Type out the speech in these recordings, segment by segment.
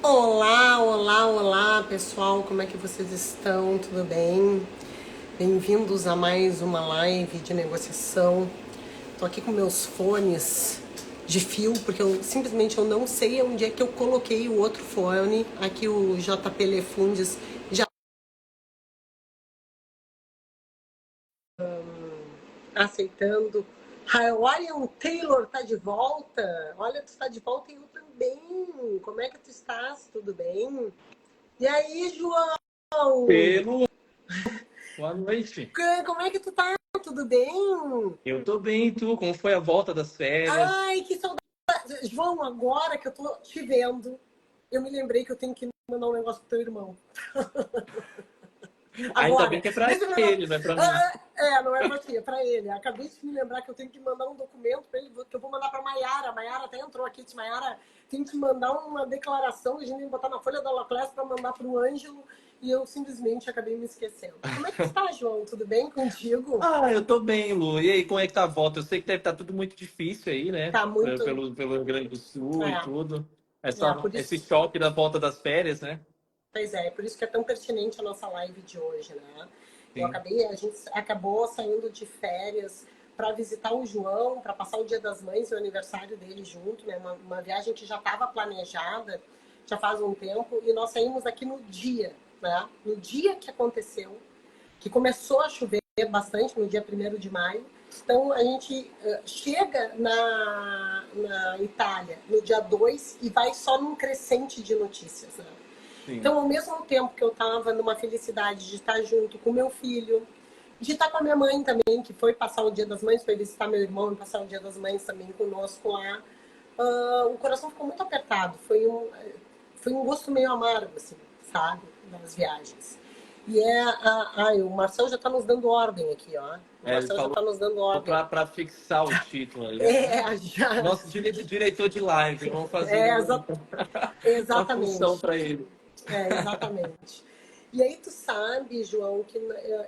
Olá, olá, olá, pessoal, como é que vocês estão? Tudo bem? Bem-vindos a mais uma live de negociação. Tô aqui com meus fones de fio, porque eu simplesmente eu não sei onde é que eu coloquei o outro fone. Aqui o JP Lefundes já aceitando. Ryan Taylor tá de volta. Olha, tu tá de volta e eu também. Como é que tu estás? Tudo bem? E aí, João? Pelo, boa noite. Como é que tu tá? Tudo bem? Eu tô bem, e tu? Como foi a volta das férias? Ai, que saudade. João, agora que eu tô te vendo, eu me lembrei que eu tenho que mandar um negócio pro teu irmão. Ainda bem Agora, que é pra deixa eu me lembrar. ele, não é pra mim. Não é pra ti, é pra ele. Acabei de me lembrar que eu tenho que mandar um documento pra ele, que eu vou mandar pra Maiara. A Maiara até entrou aqui, disse, Maiara, tem que mandar uma declaração, a gente tem que botar na folha da Laclasse pra mandar pro Ângelo, e eu simplesmente acabei me esquecendo. Como é que tu tá, João? Tudo bem contigo? Ah, eu tô bem, Lu. E aí, como é que tá a volta? Eu sei que deve estar tudo muito difícil aí, né? Tá muito. Pelo Rio Grande do Sul e É, tudo. por Esse isso. choque da volta das férias, né? Pois é, por isso que é tão pertinente a nossa live de hoje, né? Sim. A gente acabou saindo de férias para visitar o João, para passar o Dia das Mães e o aniversário dele junto, né? Uma viagem que já estava planejada já faz um tempo e nós saímos aqui no dia, né? No dia que aconteceu, que começou a chover bastante no dia 1º de maio. Então a gente chega na Itália no dia 2 e vai só num crescente de notícias, né? Sim. Então, ao mesmo tempo que eu estava numa felicidade de estar junto com meu filho, de estar com a minha mãe também, que foi passar o Dia das Mães, foi visitar meu irmão e passar o Dia das Mães também conosco lá, o coração ficou muito apertado. Foi um gosto meio amargo, assim, sabe, das viagens. E o Marcel já está nos dando ordem aqui, ó. O É, ele Marcel já falou está nos dando ordem. para fixar o título ali. Já. Nosso diretor de live, vamos fazer É, uma função exatamente. para ele. Exatamente. E aí tu sabe, João, que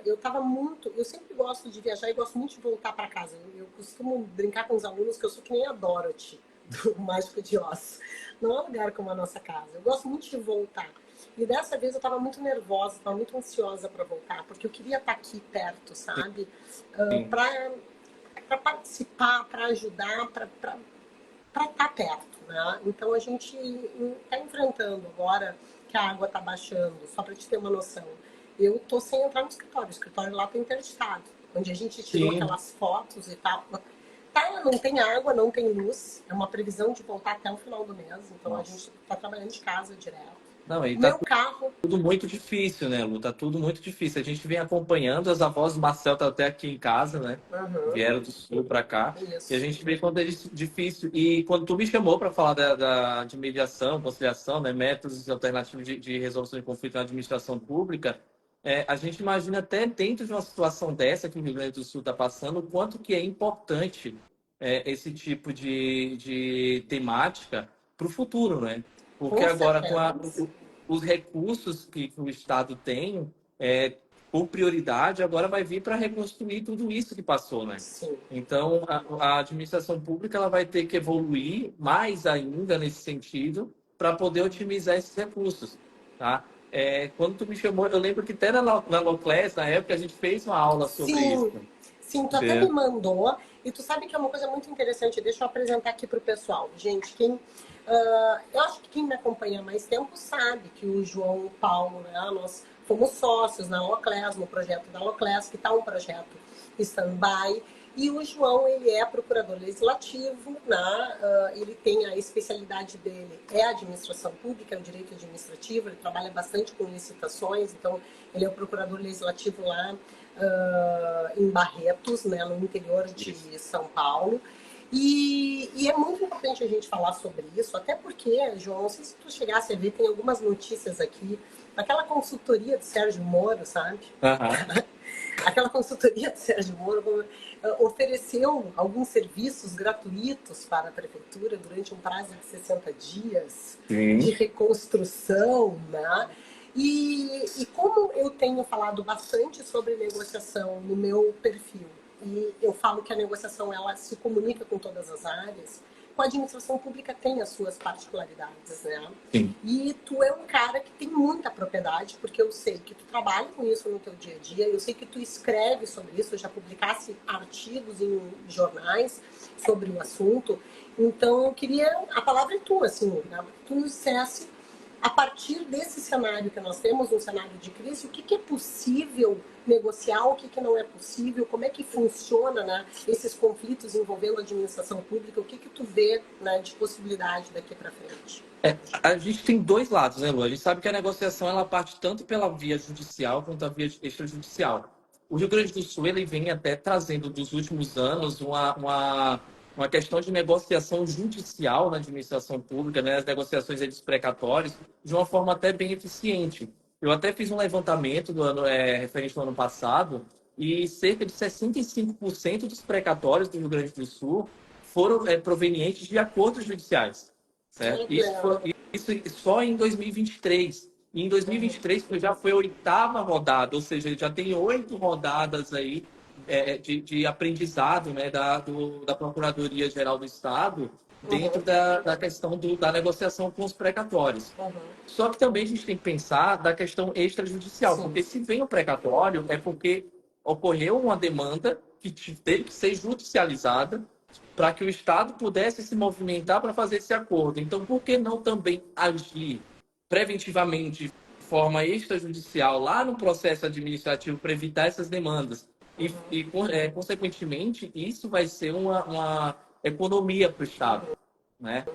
eu tava muito. Eu sempre gosto de viajar e gosto muito de voltar para casa. Eu costumo brincar com os alunos que eu sou que nem a Dorothy, do Mágico de Oz. Não há lugar como a nossa casa. Eu gosto muito de voltar. E dessa vez eu estava muito nervosa, estava muito ansiosa para voltar, porque eu queria estar aqui perto, sabe? Sim. Para participar, para ajudar, para estar perto, né? Então a gente está enfrentando agora que a água está baixando, só para te ter uma noção. Eu tô sem entrar no escritório, o escritório lá está interditado, onde a gente tirou Sim. aquelas fotos e tal. Tá, não tem água, não tem luz, é uma previsão de voltar até o final do mês, então a Nossa. gente está trabalhando de casa direto. Não, aí O tá meu carro, tudo muito difícil, né, Lu? Tá tudo muito difícil. A gente vem acompanhando, as avós do Marcel tá até aqui em casa, né? Vieram do sul para cá. E a isso. gente vê quanto é difícil. E quando tu me chamou para falar de mediação, conciliação, né, métodos alternativos de resolução de conflito na administração pública, a gente imagina até dentro de uma situação dessa que o Rio Grande do Sul está passando, o quanto que é importante esse tipo de temática para o futuro, né? Porque Com agora, certeza. os recursos que o Estado tem, por prioridade, agora vai vir para reconstruir tudo isso que passou, né? Sim. Então, a administração pública ela vai ter que evoluir mais ainda nesse sentido para poder otimizar esses recursos, tá? Quando tu me chamou, eu lembro que até na Loclass, na época, a gente fez uma aula sobre isso. Sim, sim, tu até me mandou. E tu sabe que é uma coisa muito interessante. Deixa eu apresentar aqui para o pessoal. Gente, eu acho que quem me acompanha há mais tempo sabe que o João e o Paulo, né, nós fomos sócios na Loclass, no projeto da Loclass, que está um projeto stand-by. E o João, ele é procurador legislativo, né? Ele tem a especialidade dele, é a administração pública, é o direito administrativo, ele trabalha bastante com licitações, então ele é o procurador legislativo lá em Barretos, né, no interior de Isso. São Paulo. E é muito importante a gente falar sobre isso, até porque, João, não sei se tu chegasse a ver, tem algumas notícias aqui, daquela consultoria do Sérgio Moro, sabe? Aham. Aquela consultoria do Sérgio Moro ofereceu alguns serviços gratuitos para a prefeitura durante um prazo de 60 dias de Sim. reconstrução, né? E como eu tenho falado bastante sobre negociação no meu perfil, e eu falo que a negociação ela se comunica com todas as áreas, a administração pública tem as suas particularidades, né? Sim. E tu é um cara que tem muita propriedade, porque eu sei que tu trabalha com isso no teu dia a dia, eu sei que tu escreve sobre isso, já publicasse artigos em jornais sobre o assunto. Então, eu queria... A palavra é tua, assim, né? Tu nos dissesse, a partir desse cenário que nós temos, um cenário de crise, o que é possível negociar, o que não é possível, como é que funciona, né, esses conflitos envolvendo a administração pública, o que tu vê, né, de possibilidade daqui para frente? A gente tem dois lados, né, Lu? A gente sabe que a negociação ela parte tanto pela via judicial quanto a via extrajudicial. O Rio Grande do Sul ele vem até trazendo dos últimos anos uma questão de negociação judicial na administração pública, né, as negociações dos precatórios, de uma forma até bem eficiente. Eu até fiz um levantamento do ano, referente ao ano passado, e cerca de 65% dos precatórios do Rio Grande do Sul foram provenientes de acordos judiciais. Certo? Isso só em 2023. E em 2023 já foi a 8ª rodada, ou seja, já tem 8 rodadas aí de aprendizado, né, da Procuradoria-Geral do Estado dentro da questão da negociação com os precatórios. Só que também a gente tem que pensar da questão extrajudicial, porque se vem o precatório é porque ocorreu uma demanda que teve que ser judicializada para que o Estado pudesse se movimentar para fazer esse acordo. Então, por que não também agir preventivamente, de forma extrajudicial, lá no processo administrativo, para evitar essas demandas? Consequentemente, isso vai ser uma economia para o Estado, né?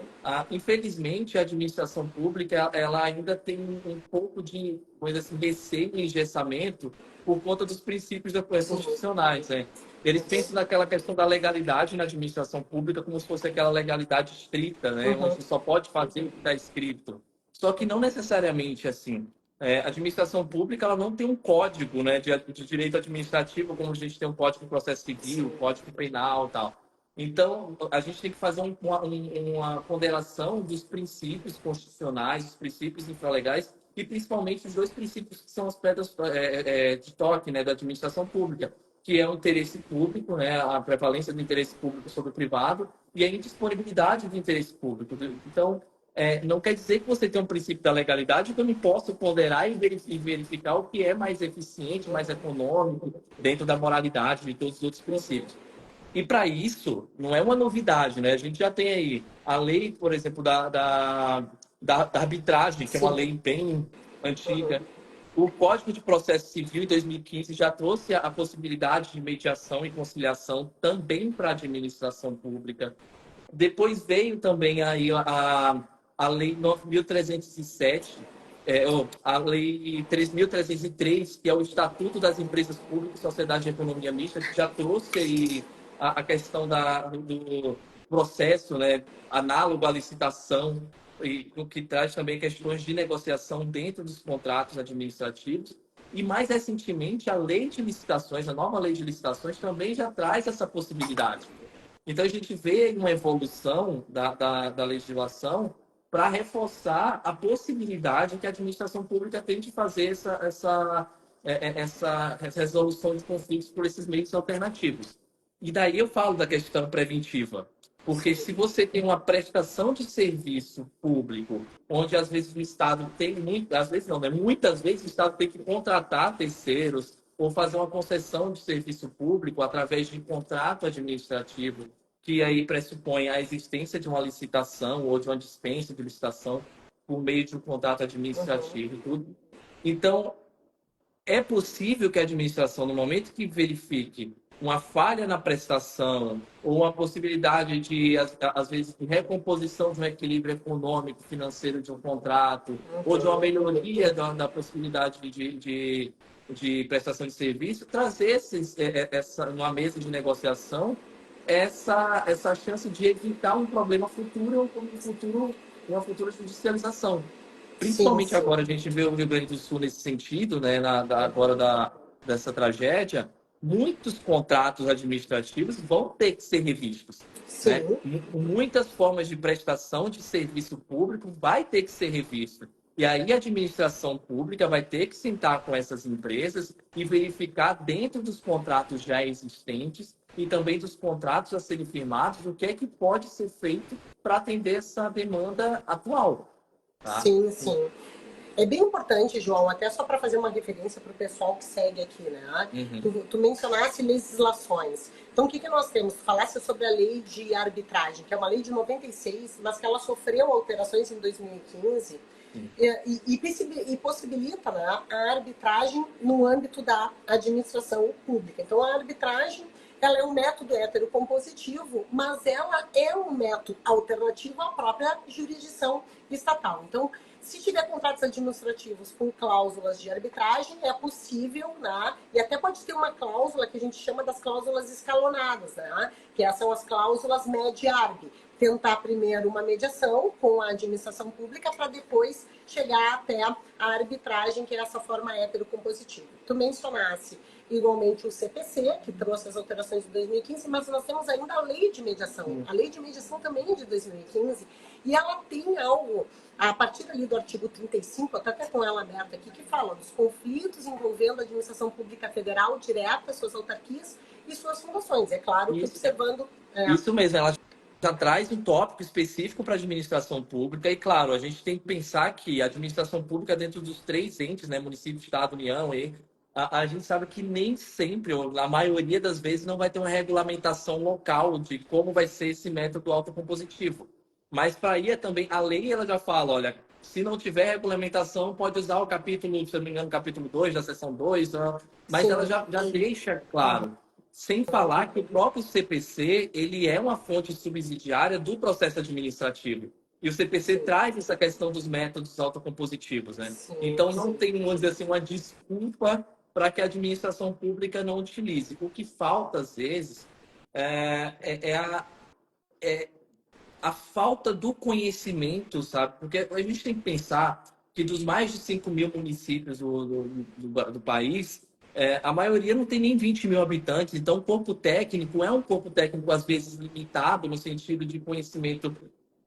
Infelizmente, a administração pública ela ainda tem um pouco de, coisa assim, receio e engessamento por conta dos princípios constitucionais, né? Eles pensam naquela questão da legalidade na administração pública como se fosse aquela legalidade estrita, né? Onde você só pode fazer o que está escrito. Só que não necessariamente assim. A administração pública ela não tem um código, né, de direito administrativo como a gente tem um código de processo civil, código penal e tal. Então, a gente tem que fazer uma ponderação dos princípios constitucionais, dos princípios infralegais e principalmente os dois princípios que são as pedras de toque, né, da administração pública, que é o interesse público, né, a prevalência do interesse público sobre o privado e a indisponibilidade do interesse público. Então, não quer dizer que você tem um princípio da legalidade que eu não posso ponderar e verificar o que é mais eficiente, mais econômico, dentro da moralidade de todos os outros princípios. E para isso, não é uma novidade, né? A gente já tem aí a lei, por exemplo, da arbitragem, que é uma lei bem antiga. O Código de Processo Civil, em 2015, já trouxe a possibilidade de mediação e conciliação também para a administração pública. Depois veio também aí a Lei 9.307, a Lei 3.303, que é o Estatuto das Empresas Públicas e Sociedade de Economia Mista, que já trouxe aí a questão do processo, né, análogo à licitação, e o que traz também questões de negociação dentro dos contratos administrativos. E mais recentemente, a lei de licitações, a nova lei de licitações, também já traz essa possibilidade. Então, a gente vê uma evolução da legislação para reforçar a possibilidade que a administração pública tem de fazer essa resolução de conflitos por esses meios alternativos. E daí eu falo da questão preventiva. Porque se você tem uma prestação de serviço público, onde às vezes o Estado tem às vezes não, né? Muitas vezes o Estado tem que contratar terceiros ou fazer uma concessão de serviço público através de contrato administrativo, que aí pressupõe a existência de uma licitação ou de uma dispensa de licitação por meio de um contrato administrativo e tudo. Então, é possível que a administração, no momento que verifique uma falha na prestação ou uma possibilidade de, às vezes, de recomposição de um equilíbrio econômico, financeiro de um contrato, ou de uma melhoria da possibilidade de prestação de serviço, trazer numa mesa de negociação essa chance de evitar um problema futuro, uma futura judicialização. Principalmente sim. Agora a gente vê o Rio Grande do Sul nesse sentido, né, dessa tragédia, muitos contratos administrativos vão ter que ser revistos. Né? Muitas formas de prestação de serviço público vai ter que ser revisto. E aí a administração pública vai ter que sentar com essas empresas e verificar dentro dos contratos já existentes e também dos contratos a serem firmados, o que é que pode ser feito para atender essa demanda atual, tá? Sim, sim. É bem importante, João, até só para fazer uma referência para o pessoal que segue aqui, né? Uhum. Tu mencionasse legislações. Então, o que nós temos? Tu falasse sobre a lei de arbitragem, que é uma lei de 96, mas que ela sofreu alterações em 2015 e possibilita, né, a arbitragem no âmbito da administração pública. Então, a arbitragem ela é um método heterocompositivo, mas ela é um método alternativo à própria jurisdição estatal. Então, se tiver contratos administrativos com cláusulas de arbitragem, é possível, né? E até pode ter uma cláusula que a gente chama das cláusulas escalonadas, né? Que são as cláusulas med-arb. Tentar primeiro uma mediação com a administração pública para depois chegar até a arbitragem, que é essa forma heterocompositiva. Tu mencionasse igualmente o CPC, que trouxe as alterações de 2015, mas nós temos ainda a lei de mediação. A lei de mediação também é de 2015, e ela tem algo, a partir ali do artigo 35, eu estou até com ela aberta aqui, que fala dos conflitos envolvendo a administração pública federal direta, suas autarquias e suas fundações. É claro que observando... Isso mesmo, ela já traz um tópico específico para a administração pública e, claro, a gente tem que pensar que a administração pública dentro dos três entes, né, município, estado, União, e a gente sabe que nem sempre, ou na maioria das vezes, não vai ter uma regulamentação local de como vai ser esse método autocompositivo. Mas para aí também, a lei ela já fala, olha, se não tiver regulamentação, pode usar o capítulo, se não me engano, capítulo 2 da seção 2, mas ela já deixa claro. Sem falar que o próprio CPC ele é uma fonte subsidiária do processo administrativo. E o CPC traz essa questão dos métodos autocompositivos, né? Então não tem, vamos dizer assim, uma desculpa para que a administração pública não utilize. O que falta, às vezes, é a falta do conhecimento, sabe? Porque a gente tem que pensar que dos mais de 5 mil municípios do país, a maioria não tem nem 20 mil habitantes, então o corpo técnico é um corpo técnico, às vezes, limitado no sentido de conhecimento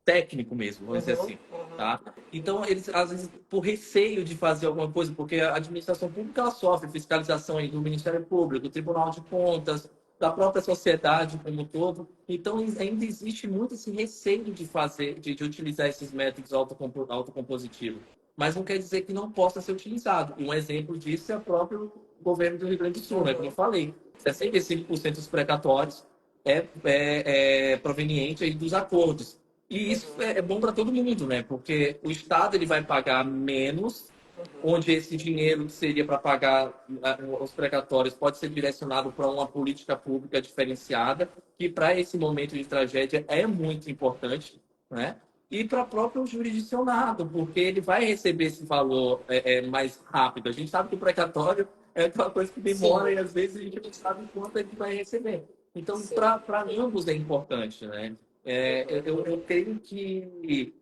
técnico mesmo, vamos dizer assim, tá? Então, eles, às vezes, por receio de fazer alguma coisa, porque a administração pública ela sofre fiscalização aí do Ministério Público, do Tribunal de Contas, da própria sociedade como um todo. Então, ainda existe muito esse receio de fazer, de utilizar esses métodos autocompositivos. Mas não quer dizer que não possa ser utilizado. Um exemplo disso é o próprio governo do Rio Grande do Sul, né? Como eu falei, 65% dos precatórios é proveniente aí dos acordos. E isso é bom para todo mundo, né? Porque o Estado ele vai pagar menos, onde esse dinheiro que seria para pagar os precatórios pode ser direcionado para uma política pública diferenciada, que para esse momento de tragédia é muito importante, né? E para o próprio jurisdicionado, porque ele vai receber esse valor mais rápido. A gente sabe que o precatório é uma coisa que demora e às vezes a gente não sabe quanto é que vai receber. Então, para ambos é importante, né? Eu creio que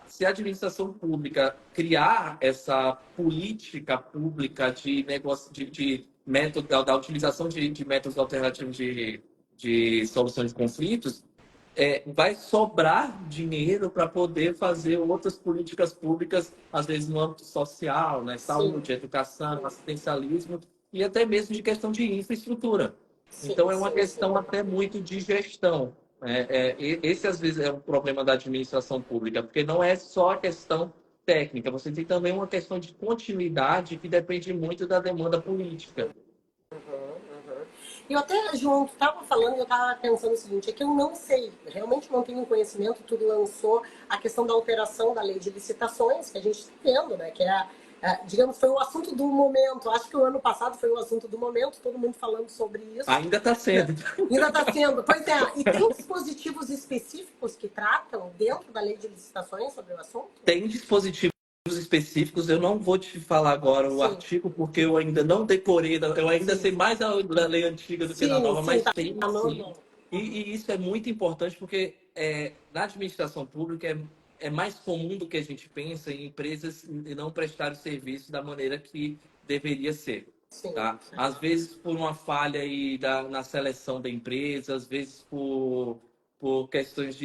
se a administração pública criar essa política pública de negócio de método da utilização de métodos alternativos de solução de conflitos, vai sobrar dinheiro para poder fazer outras políticas públicas, às vezes no âmbito social, né? Saúde, educação, assistencialismo e até mesmo de questão de infraestrutura. Então, é uma questão até muito de gestão. Esse, às vezes, é um problema da administração pública, porque não é só a questão técnica, você tem também uma questão de continuidade que depende muito da demanda política. Eu até, João, tu estava falando e eu estava pensando o seguinte, é que eu não sei, realmente não tenho conhecimento, tu lançou a questão da alteração da lei de licitações, que a gente está vendo, né, que digamos, foi o assunto do momento. Acho que o ano passado foi o assunto do momento, todo mundo falando sobre isso. Ainda está sendo. Ainda está sendo. Pois é. E tem dispositivos específicos que tratam dentro da lei de licitações sobre o assunto? Tem dispositivos específicos. Eu não vou te falar agora o artigo, porque eu ainda não decorei. Eu ainda sei mais da lei antiga do que da nova, mas tem sim. E isso é muito importante, porque na administração pública é mais comum do que a gente pensa em empresas não prestarem serviço da maneira que deveria ser. Tá? Às vezes por uma falha aí na seleção da empresa, às vezes por questões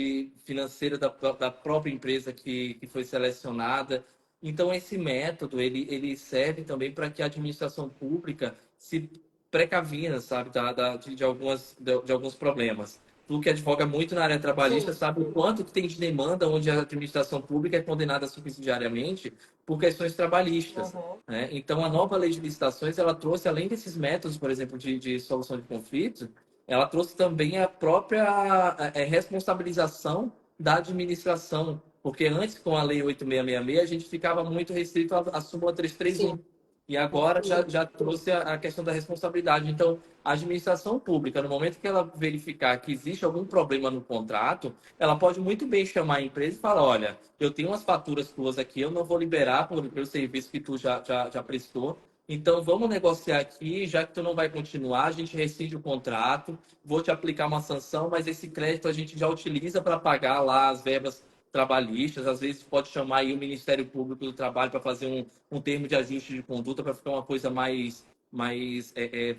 financeiras da própria empresa que foi selecionada. Então, esse método ele serve também para que a administração pública se precavindo, sabe, de alguns problemas. Tu que advoga muito na área trabalhista Sim. sabe o quanto que tem de demanda onde a administração pública é condenada subsidiariamente por questões trabalhistas, Uhum. né? Então, a nova lei de licitações, ela trouxe, além desses métodos, por exemplo, de solução de conflitos, ela trouxe também a própria responsabilização da administração, porque antes, com a Lei 8666, a gente ficava muito restrito à súmula Sim. 331. E agora já trouxe a questão da responsabilidade. Então, a administração pública, no momento que ela verificar que existe algum problema no contrato, ela pode muito bem chamar a empresa e falar: olha, eu tenho umas faturas tuas aqui, eu não vou liberar pelo serviço que tu já prestou. Então, vamos negociar aqui, já que tu não vai continuar, a gente rescinde o contrato, vou te aplicar uma sanção, mas esse crédito a gente já utiliza para pagar lá as verbas trabalhistas, às vezes pode chamar aí o Ministério Público do Trabalho para fazer um termo de ajuste de conduta para ficar uma coisa vamos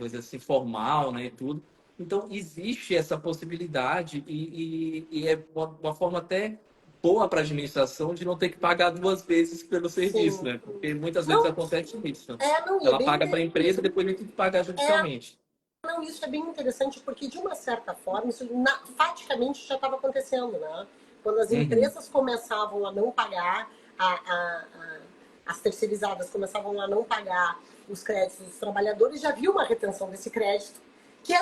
dizer assim, formal, né, e tudo. Então, existe essa possibilidade e é uma forma até boa para a administração de não ter que pagar duas vezes pelo serviço, Sim. né? Porque muitas vezes Não, acontece isso. não, e é Ela bem. paga para a empresa e depois tem que pagar judicialmente. Não, isso é bem interessante, porque de uma certa forma, isso faticamente já estava acontecendo, né? Quando as Uhum. empresas começavam a não pagar, as terceirizadas começavam a não pagar os créditos dos trabalhadores, já havia uma retenção desse crédito, que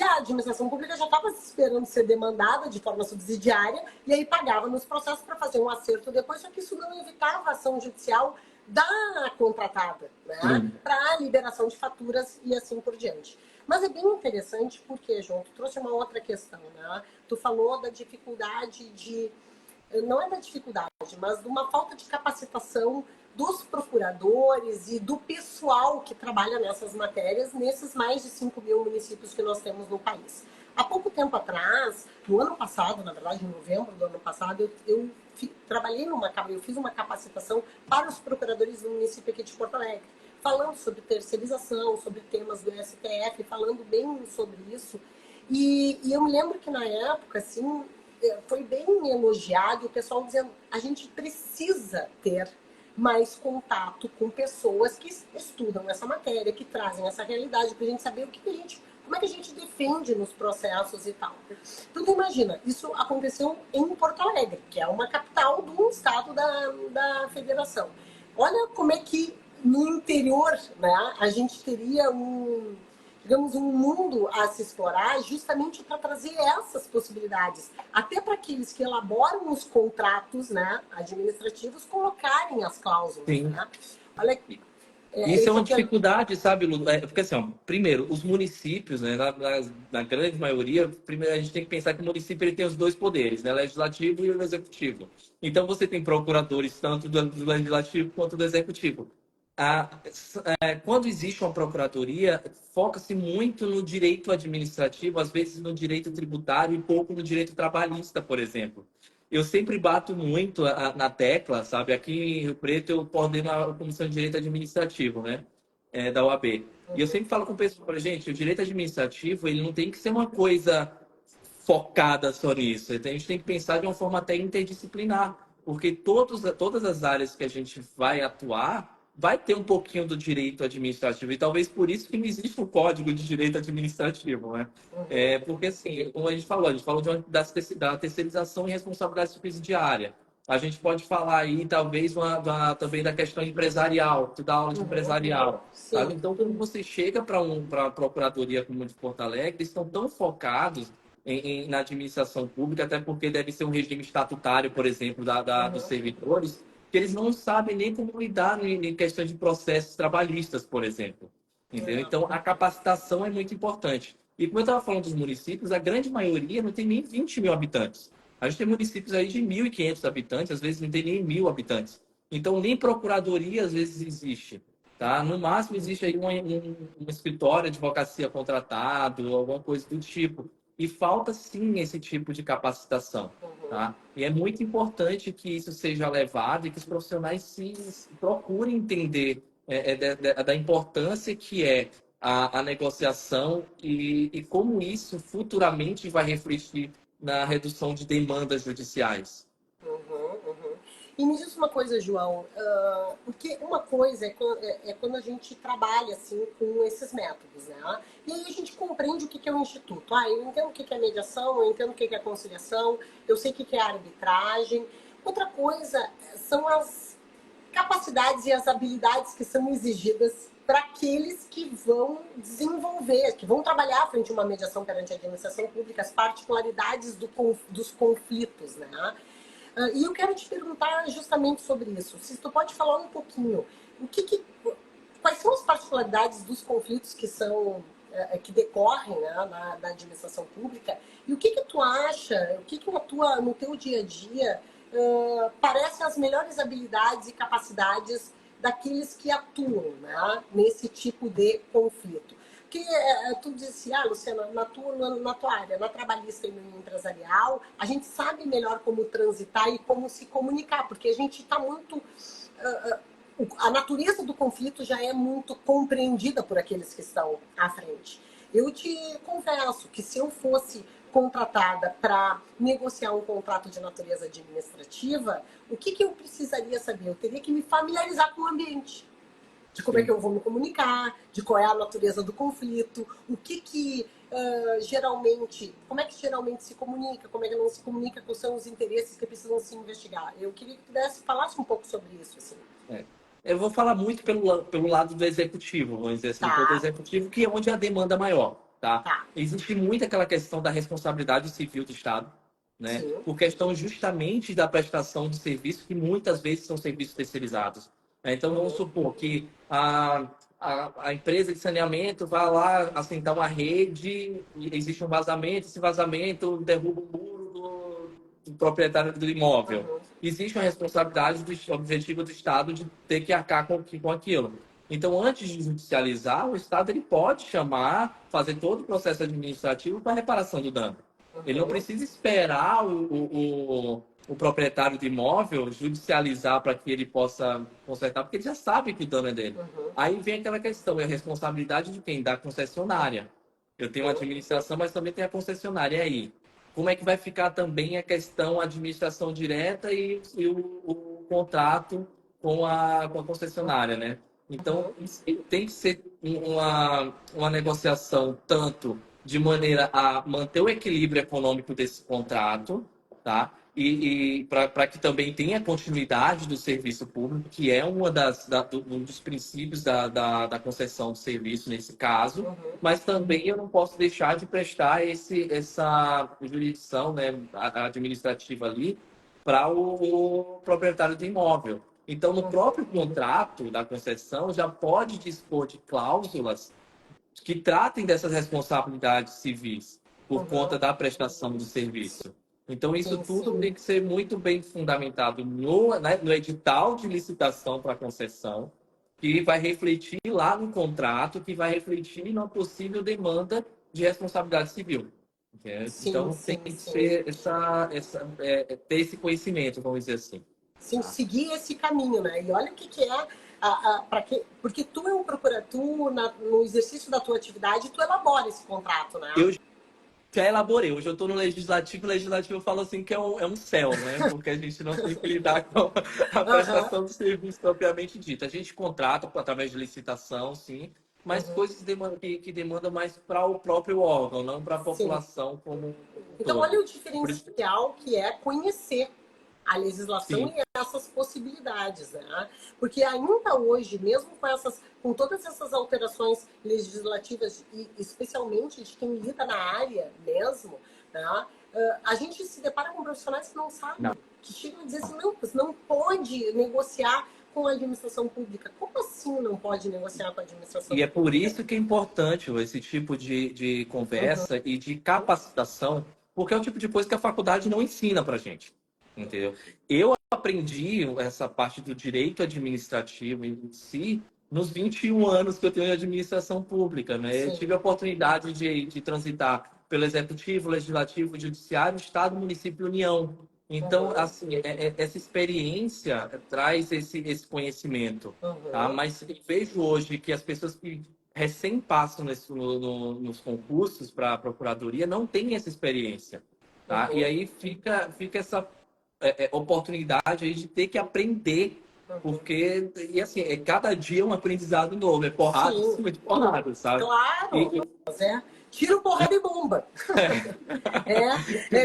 a administração pública já estava esperando ser demandada de forma subsidiária, e aí pagava nos processos para fazer um acerto depois, só que isso não evitava a ação judicial da contratada, né? Para a liberação de faturas e assim por diante. Mas é bem interessante porque, João, tu trouxe uma outra questão, né? Tu falou da dificuldade não é da dificuldade, mas de uma falta de capacitação dos procuradores e do pessoal que trabalha nessas matérias, nesses mais de 5 mil municípios que nós temos no país. Há pouco tempo atrás, no ano passado, na verdade, em novembro do ano passado, eu trabalhei eu fiz uma capacitação para os procuradores do município aqui de Porto Alegre, falando sobre terceirização, sobre temas do STF, falando bem sobre isso. E eu me lembro que na época, assim, foi bem elogiado, e o pessoal dizendo: a gente precisa ter mais contato com pessoas que estudam essa matéria, que trazem essa realidade, para a gente saber como é que a gente defende nos processos e tal. Então, tu imagina, isso aconteceu em Porto Alegre, que é uma capital do estado da federação. Olha como é que no interior, né, a gente teria digamos, um mundo a se explorar justamente para trazer essas possibilidades. Até para aqueles que elaboram os contratos, né, administrativos, colocarem as cláusulas. Sim. Né? Olha aqui. Isso é Isso uma aqui é... dificuldade, sabe, Lu? Porque assim, ó, primeiro, os municípios, né, na grande maioria, primeiro a gente tem que pensar que o município ele tem os dois poderes, né, legislativo e o executivo. Então você tem procuradores tanto do legislativo quanto do executivo. Quando existe uma procuradoria, foca-se muito no direito administrativo, às vezes no direito tributário e pouco no direito trabalhista, por exemplo. Eu sempre bato muito na tecla, sabe? Aqui em Rio Preto eu coordeno a Comissão de Direito Administrativo, né? Da OAB. E eu sempre falo com o pessoal, gente, o direito administrativo ele não tem que ser uma coisa focada só nisso. Então, a gente tem que pensar de uma forma até interdisciplinar, porque todas as áreas que a gente vai atuar vai ter um pouquinho do direito administrativo. E talvez por isso que não existe um código de direito administrativo, né? Porque, assim, como a gente falou da terceirização e responsabilidade subsidiária. A gente pode falar aí, talvez, também da questão empresarial, tu dá aula de empresarial. Sabe? Sim. Então, quando você chega para a Procuradoria como de Porto Alegre, eles estão tão focados na administração pública, até porque deve ser um regime estatutário, por exemplo, dos servidores, que eles não sabem nem como lidar em questões de processos trabalhistas, por exemplo. Entendeu? Então, a capacitação é muito importante. E como eu estava falando dos municípios, a grande maioria não tem nem 20 mil habitantes. A gente tem municípios aí de 1.500 habitantes, às vezes não tem nem 1.000 habitantes. Então, nem procuradoria às vezes existe. Tá? No máximo, existe aí um escritório de advocacia contratado, alguma coisa do tipo. E falta, sim, esse tipo de capacitação. Tá? E é muito importante que isso seja levado e que os profissionais procurem entender da importância que é a negociação e como isso futuramente vai refletir na redução de demandas judiciais. Uhum, uhum. E me diz uma coisa, João, porque uma coisa é quando a gente trabalha assim com esses métodos, né? E aí a gente compreende o que é um instituto. Ah, eu entendo o que é mediação, eu entendo o que é conciliação, eu sei o que é arbitragem. Outra coisa são as capacidades e as habilidades que são exigidas para aqueles que vão desenvolver, que vão trabalhar frente a uma mediação perante a administração pública, as particularidades dos conflitos, né? E eu quero te perguntar justamente sobre isso. Se tu pode falar um pouquinho, quais são as particularidades dos conflitos que são que decorrem, né, na administração pública, e o que tu acha, o que atua no teu dia a dia parecem as melhores habilidades e capacidades daqueles que atuam, né, nesse tipo de conflito. Porque tu disse, Luciana, na tua área, na trabalhista e no empresarial, a gente sabe melhor como transitar e como se comunicar, porque a gente está muito... a natureza do conflito já é muito compreendida por aqueles que estão à frente. Eu te confesso que se eu fosse contratada para negociar um contrato de natureza administrativa, o que eu precisaria saber? Eu teria que me familiarizar com o ambiente, de como é que eu vou me comunicar, de qual é a natureza do conflito, o que geralmente, como é que geralmente se comunica, como é que não se comunica, quais são os interesses que precisam se investigar. Eu queria que tu falasse um pouco sobre isso, assim. Eu vou falar muito pelo lado do executivo, vamos dizer assim, do executivo, que é onde a demanda é maior, tá? Existe muito aquela questão da responsabilidade civil do Estado, né? Sim. Por questão justamente da prestação de serviços, que muitas vezes são serviços terceirizados. Então, vamos supor que a empresa de saneamento vai lá assentar uma rede, e existe um vazamento, esse vazamento derruba o muro do proprietário do imóvel. Existe uma responsabilidade objetiva do Estado de ter que arcar com aquilo. Então, antes de judicializar, o Estado ele pode chamar, fazer todo o processo administrativo para reparação do dano. Ele não precisa esperar o proprietário do imóvel judicializar para que ele possa consertar, porque ele já sabe que o dano é dele. Aí vem aquela questão, é a responsabilidade de quem? Da concessionária. Eu tenho a administração, mas também tem a concessionária. E aí? Como é que vai ficar também a questão administração direta e o contrato com a concessionária, né? Então, tem que ser uma negociação tanto de maneira a manter o equilíbrio econômico desse contrato, tá? E para que também tenha continuidade do serviço público, que é um dos princípios da concessão do serviço nesse caso, mas também eu não posso deixar de prestar essa jurisdição, né, administrativa ali para o proprietário do imóvel. Então, no próprio contrato da concessão, já pode dispor de cláusulas que tratem dessas responsabilidades civis por conta da prestação do serviço. Então, isso tudo tem que ser muito bem fundamentado no edital de licitação para concessão, que vai refletir lá no contrato, que vai refletir na possível demanda de responsabilidade civil. Então, tem que ser ter esse conhecimento, vamos dizer assim. Sim, seguir esse caminho, né? E olha o que é porque tu é um procurador, no exercício da tua atividade, tu elabora esse contrato, né? Eu já elaborei. Hoje eu estou no legislativo. O legislativo fala assim que é um céu, né? Porque a gente não tem que lidar com a prestação do serviço propriamente dita. A gente contrata através de licitação, sim, mas coisas que demandam mais para o próprio órgão, não para a população como então, olha o diferencial que é conhecer a legislação e essas possibilidades, né? Porque ainda hoje, mesmo com todas essas alterações legislativas, e especialmente de quem lida na área mesmo, né? A gente se depara com profissionais que não sabem, que chegam a dizer assim, não, você não pode negociar com a administração pública. Como assim não pode negociar com a administração pública? E é por isso que é importante esse tipo de conversa e de capacitação, porque é o tipo de coisa que a faculdade não ensina pra gente. Entendeu? Eu aprendi essa parte do direito administrativo em si nos 21 anos que eu tenho em administração pública, né? Eu tive a oportunidade de transitar pelo executivo, legislativo, judiciário, estado, município e união. Então, assim, essa experiência traz esse conhecimento, tá? Mas eu vejo hoje que as pessoas que recém passam nos concursos para a procuradoria não têm essa experiência, tá? E aí fica oportunidade aí de ter que aprender, porque, e assim, cada dia é um aprendizado novo, é porrada em Sim, cima de porrada, sabe? claro, E, mas tiro, porrada e bomba.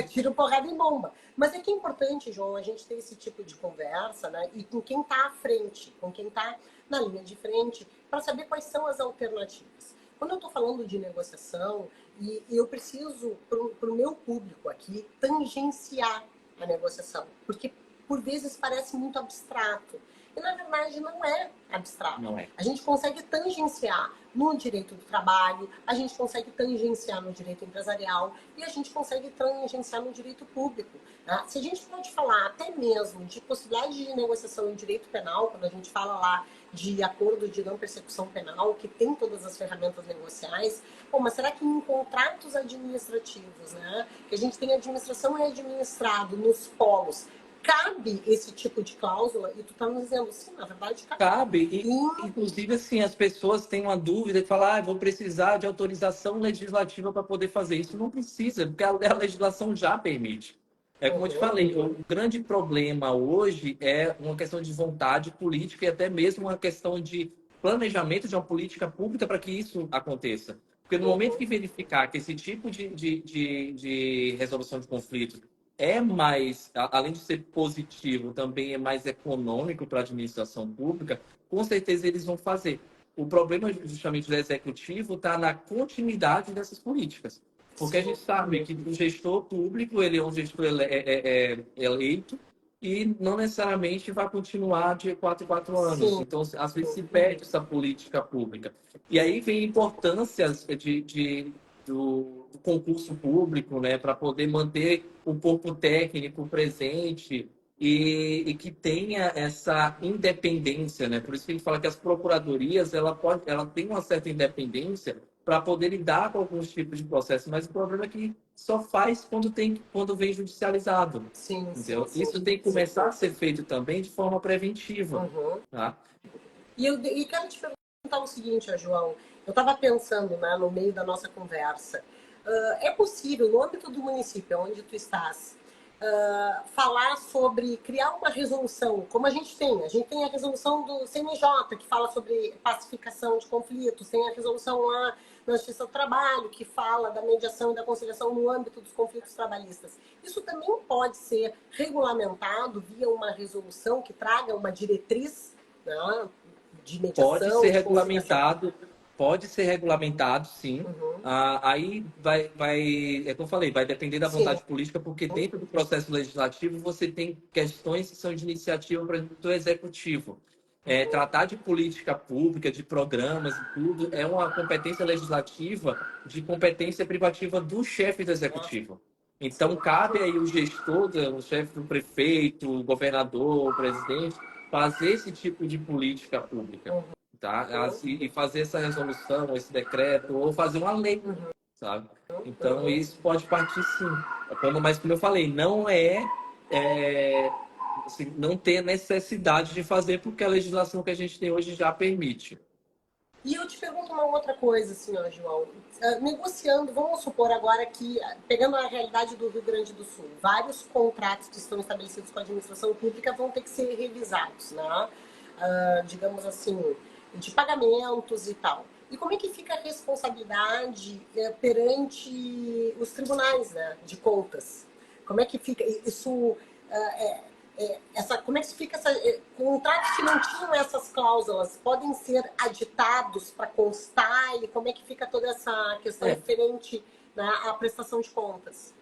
Tiro, porrada e bomba. Mas é que é importante, João, a gente ter esse tipo de conversa, né? E com quem está à frente, com quem está na linha de frente, para saber quais são as alternativas. Quando eu estou falando de negociação, e eu preciso, para o meu público aqui, tangenciar a negociação, porque por vezes parece muito abstrato. E na verdade não é abstrato. não é. A gente consegue tangenciar no direito do trabalho, a gente consegue tangenciar no direito empresarial e a gente consegue tangenciar no direito público. Tá? Se a gente pode falar até mesmo de possibilidade de negociação em direito penal, quando a gente fala lá de acordo de não persecução penal, que tem todas as ferramentas negociais, mas será que em contratos administrativos, né, que a gente tem administração e administrado nos polos, cabe esse tipo de cláusula? E tu tá nos dizendo, sim, na verdade cabe. Cabe, e, inclusive assim, as pessoas têm uma dúvida e falam, vou precisar de autorização legislativa para poder fazer isso. Não precisa, porque a legislação já permite. É como eu te falei, o grande problema hoje é uma questão de vontade política e até mesmo uma questão de planejamento de uma política pública para que isso aconteça. Porque no momento que verificar que esse tipo de resolução de conflitos é mais, além de ser positivo, também é mais econômico para a administração pública, com certeza eles vão fazer. O problema justamente do executivo está na continuidade dessas políticas. Porque a gente sabe que o gestor público ele é um gestor eleito e não necessariamente vai continuar de 4 em 4 anos. Sim. Então, às vezes, se perde essa política pública. E aí vem a importância do concurso público, né, para poder manter o corpo técnico presente e que tenha essa independência, né? Por isso que a gente fala que as procuradorias ela tem uma certa independência para poder lidar com alguns tipos de processos, mas o problema é que só faz quando vem judicializado. Sim, entendeu? sim, Isso tem que começar a ser feito também de forma preventiva. Tá? E quero te perguntar o seguinte, João. Eu estava pensando, né, no meio da nossa conversa. É possível, no âmbito do município onde tu estás, falar sobre criar uma resolução, como a gente tem. A gente tem a resolução do CNJ, que fala sobre pacificação de conflitos, tem a resolução lá na Justiça do Trabalho, que fala da mediação e da conciliação no âmbito dos conflitos trabalhistas. Isso também pode ser regulamentado via uma resolução que traga uma diretriz, né, de mediação? Pode ser regulamentado, sim. Aí é como eu falei, vai depender da vontade política, porque dentro do processo legislativo você tem questões que são de iniciativa, por exemplo, do executivo. Tratar de política pública, de programas e tudo, é uma competência legislativa de competência privativa do chefe do executivo. Então, cabe aí o gestor, o chefe do prefeito, o governador, o presidente, fazer esse tipo de política pública, tá? E fazer essa resolução, esse decreto, ou fazer uma lei, sabe? Então, isso pode partir sim. Mas, como eu falei, assim, não tem necessidade de fazer, porque a legislação que a gente tem hoje já permite. E eu te pergunto uma outra coisa, assim, João. Negociando, vamos supor agora que, pegando a realidade do Rio Grande do Sul, vários contratos que estão estabelecidos com a administração pública vão ter que ser revisados, né? Digamos assim, de pagamentos e tal. E como é que fica a responsabilidade perante os tribunais, né, de contas? Como é que fica isso? Como é que fica contratos que não tinham essas cláusulas podem ser aditados para constar, e como é que fica toda essa questão referente, né, à prestação de contas?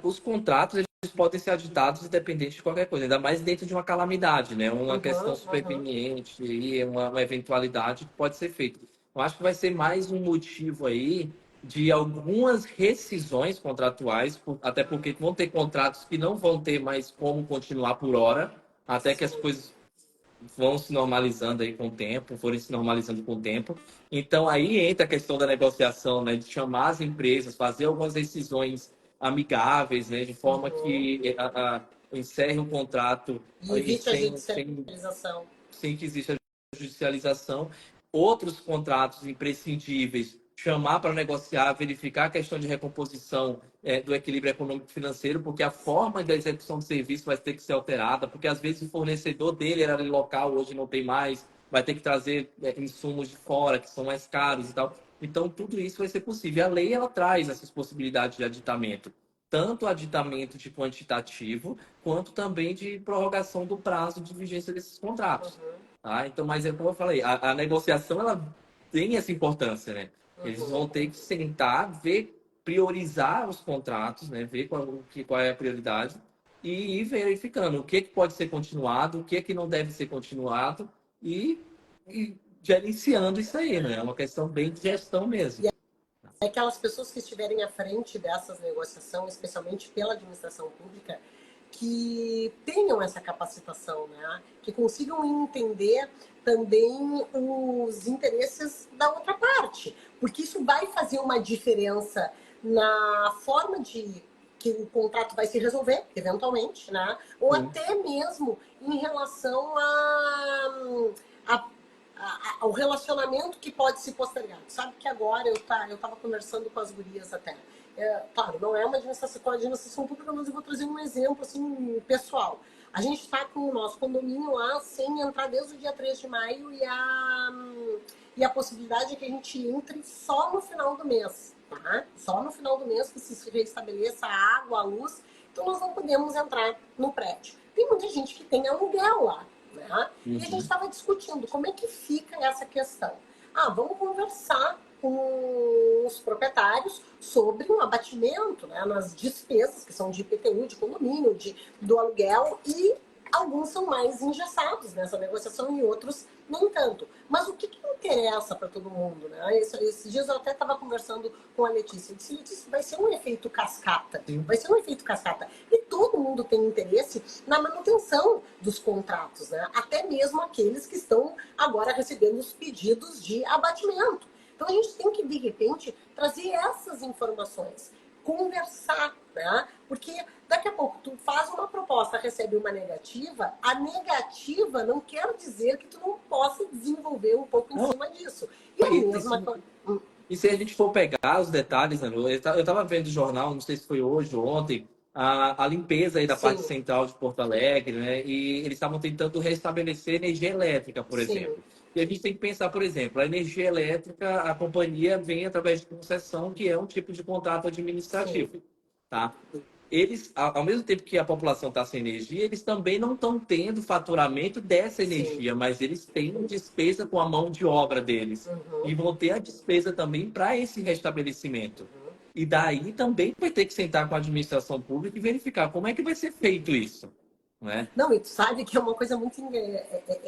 Os contratos eles podem ser aditados independente de qualquer coisa, ainda mais dentro de uma calamidade, né? Uma questão superveniente e uma eventualidade que pode ser feita. Eu acho que vai ser mais um motivo aí de algumas rescisões contratuais, até porque vão ter contratos que não vão ter mais como continuar por hora, até que as coisas vão se normalizando aí com o tempo, forem se normalizando com o tempo. Então, aí entra a questão da negociação, né, de chamar as empresas, fazer algumas decisões amigáveis, né, de forma que encerre o contrato e evite a judicialização. sem que exista judicialização. Outros contratos imprescindíveis chamar para negociar, verificar a questão de recomposição do equilíbrio econômico-financeiro, porque a forma da execução do serviço vai ter que ser alterada, porque às vezes o fornecedor dele era ali local, hoje não tem mais, vai ter que trazer insumos de fora, que são mais caros e tal. Então, tudo isso vai ser possível. A lei, ela traz essas possibilidades de aditamento, tanto aditamento de quantitativo, quanto também de prorrogação do prazo de vigência desses contratos. Tá? Então, mas é como eu falei, a negociação, ela tem essa importância, né? Eles vão ter que sentar, ver, priorizar os contratos, né? Ver qual é a prioridade e ir verificando o que pode ser continuado, o que não deve ser continuado e gerenciando isso aí, né? É uma questão bem de gestão mesmo. É aquelas pessoas que estiverem à frente dessas negociações, especialmente pela administração pública, que tenham essa capacitação, né? Que consigam entender também os interesses da outra parte, porque isso vai fazer uma diferença na forma de que o contrato vai se resolver, eventualmente, né? Ou até mesmo em relação ao relacionamento que pode se postergar. Sabe que agora eu estava conversando com as gurias até. Claro, não é uma administração com a administração pública, mas eu vou trazer um exemplo assim, pessoal. A gente está com o nosso condomínio lá sem entrar desde o dia 3 de maio e a possibilidade é que a gente entre só no final do mês. Tá? Só no final do mês que se restabeleça a água, a luz. Então nós não podemos entrar no prédio. Tem muita gente que tem aluguel lá. Né? E a gente estava discutindo como é que fica essa questão. Vamos conversar com os proprietários sobre um abatimento, né, nas despesas, que são de IPTU, de condomínio, do aluguel, e alguns são mais engessados nessa negociação e outros nem tanto. Mas o que interessa para todo mundo? Né? Esses dias eu até estava conversando com a Letícia. Eu disse, Letícia, vai ser um efeito cascata. Vai ser um efeito cascata. E todo mundo tem interesse na manutenção dos contratos, né? Até mesmo aqueles que estão agora recebendo os pedidos de abatimento. Então a gente tem que, de repente, trazer essas informações, conversar, né? Porque daqui a pouco tu faz uma proposta, recebe uma negativa, a negativa não quer dizer que tu não possa desenvolver um pouco em cima disso. E a mesma coisa. E se a gente for pegar os detalhes, né, eu estava vendo o jornal, não sei se foi hoje ou ontem, a limpeza aí da parte central de Porto Alegre, né? E eles estavam tentando restabelecer energia elétrica, por exemplo. E a gente tem que pensar, por exemplo, a energia elétrica, a companhia vem através de concessão, que é um tipo de contrato administrativo. Tá? Eles, ao mesmo tempo que a população está sem energia, eles também não estão tendo faturamento dessa energia, mas eles têm despesa com a mão de obra deles. E vão ter a despesa também para esse restabelecimento. E daí também vai ter que sentar com a administração pública e verificar como é que vai ser feito isso. Né? Não, e tu sabe que é uma coisa muito,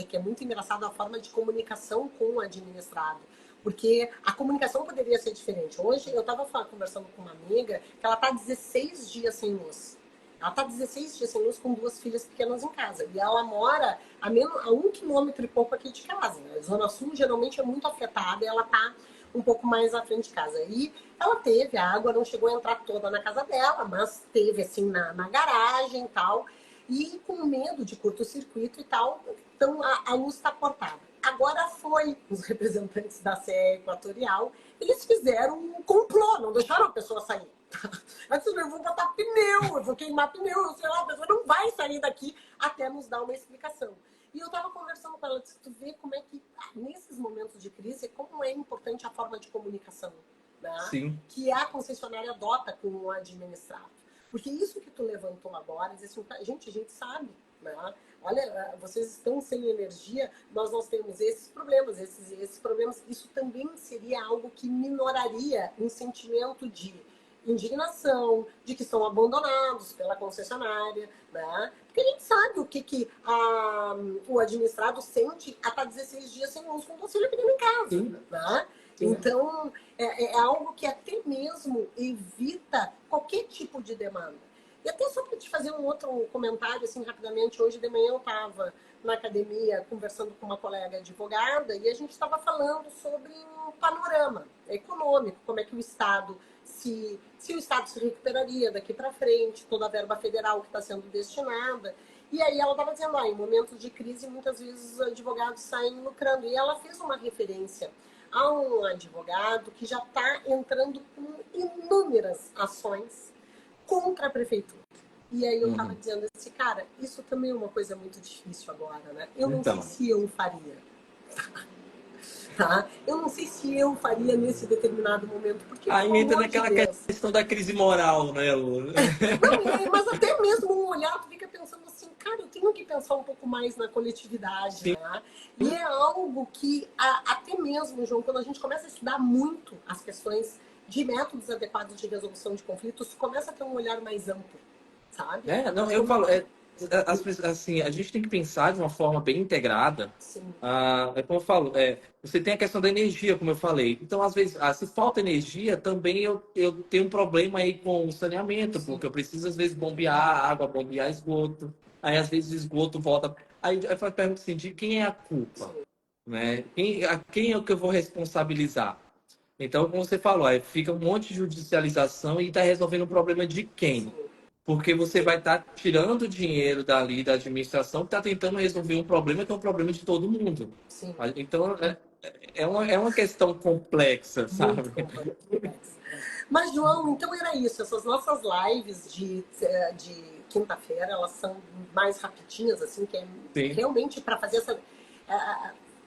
que é muito engraçada a forma de comunicação com o administrado. Porque a comunicação poderia ser diferente. Hoje eu estava conversando com uma amiga que ela está 16 dias sem luz. Ela está 16 dias sem luz com 2 filhas pequenas em casa. E ela mora a 1 quilômetro e pouco aqui de casa. Né? A Zona Sul geralmente é muito afetada e ela está um pouco mais à frente de casa. E ela teve, a água não chegou a entrar toda na casa dela, mas teve assim na garagem e tal. E com medo de curto-circuito e tal, então a luz está cortada. Agora foi os representantes da CE Equatorial, eles fizeram um complô, não deixaram a pessoa sair. Eu vou botar pneu, eu vou queimar pneu, eu sei lá, a pessoa não vai sair daqui até nos dar uma explicação. E eu estava conversando com ela, disse, tu vê como é que, nesses momentos de crise, como é importante a forma de comunicação, né? Que a concessionária adota com o administrado. Porque isso que tu levantou agora, assim, gente, a gente sabe, né? Olha, vocês estão sem energia, nós temos esses problemas, esses problemas. Isso também seria algo que minoraria um sentimento de indignação, de que são abandonados pela concessionária, né? Porque a gente sabe o que o administrado sente a estar 16 dias sem luz com o filho pequeno em casa, né? Então, é algo que até mesmo evita qualquer tipo de demanda. E até só para te fazer um outro comentário, assim, rapidamente, hoje de manhã eu estava na academia conversando com uma colega advogada e a gente estava falando sobre um panorama econômico, como é que o Estado, se o Estado se recuperaria daqui para frente, toda a verba federal que está sendo destinada. E aí ela estava dizendo, em momentos de crise, muitas vezes os advogados saem lucrando. E ela fez uma referência há um advogado que já está entrando com inúmeras ações contra a prefeitura. E aí eu estava dizendo assim, cara, isso também é uma coisa muito difícil agora, né? Eu não sei se eu faria. Tá? Eu não sei se eu faria nesse determinado momento, porque Aí pelo entra amor naquela de Deus. questão da crise moral, né, Lu? Não, mas até mesmo um olhar, tu fica pensando assim, cara, eu tenho que pensar um pouco mais na coletividade, Sim. né? E é algo que, até mesmo, João, quando a gente começa a estudar muito as questões de métodos adequados de resolução de conflitos, começa a ter um olhar mais amplo, sabe? Não, eu falo, assim, a gente tem que pensar de uma forma bem integrada. Sim. É como eu falo, você tem a questão da energia, como eu falei. Então, às vezes, se falta energia, também eu tenho um problema aí com o saneamento, porque eu preciso, às vezes, bombear água, bombear esgoto. Aí, às vezes, o esgoto volta. Aí eu pergunto assim, de quem é a culpa? Né? Quem é o que eu vou responsabilizar? Então, como você falou, aí fica um monte de judicialização e está resolvendo o problema de quem? Porque você vai estar tirando dinheiro dali da administração que está tentando resolver um problema que é um problema de todo mundo. Sim. Então, é uma questão complexa, sabe? Muito complexa. Mas, João, então era isso. Essas nossas lives de quinta-feira, elas são mais rapidinhas, assim, que é Sim. realmente para fazer essa...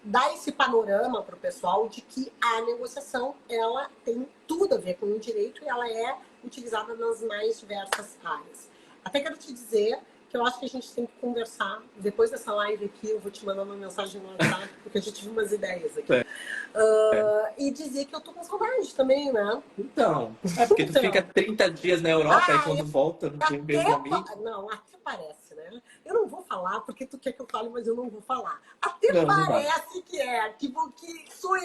dar esse panorama para o pessoal de que a negociação, ela tem tudo a ver com o direito e ela é utilizada nas mais diversas áreas. Até quero te dizer que eu acho que a gente tem que conversar. Depois dessa live aqui, eu vou te mandar uma mensagem no WhatsApp, porque a gente viu umas ideias aqui. E dizer que eu tô com saudade também, né? Então, porque tu fica 30 dias na Europa e quando volta não tem mesmo amigo. Não, até parece, né? Eu não vou falar porque tu quer que eu fale, mas eu não vou falar. Até Não parece que sou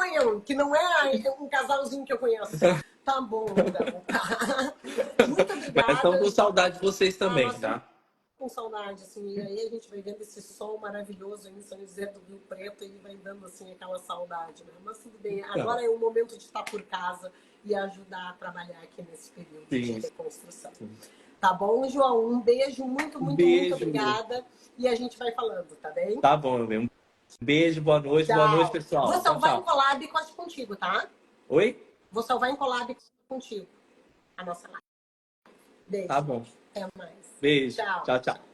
eu, que não é um casalzinho que eu conheço. Tá bom, então. Tá. Muito obrigada. Mas estão com saudade de vocês também, tá? Com saudade, assim, e aí a gente vai vendo esse sol maravilhoso em São José do Rio Preto e vai dando, assim, aquela saudade, né? Mas tudo bem, agora é o momento de estar por casa e ajudar a trabalhar aqui nesse período de reconstrução. Tá bom, João? Um beijo, muito obrigada. E a gente vai falando, tá bem? Tá bom, meu. Um beijo, boa noite, Tchau. boa noite, pessoal. Vou salvar em collab contigo, tá? Oi? Vou salvar em collab contigo a nossa live. Beijo. Tá bom. Até mais. Beijo. Tchau. Tchau, tchau.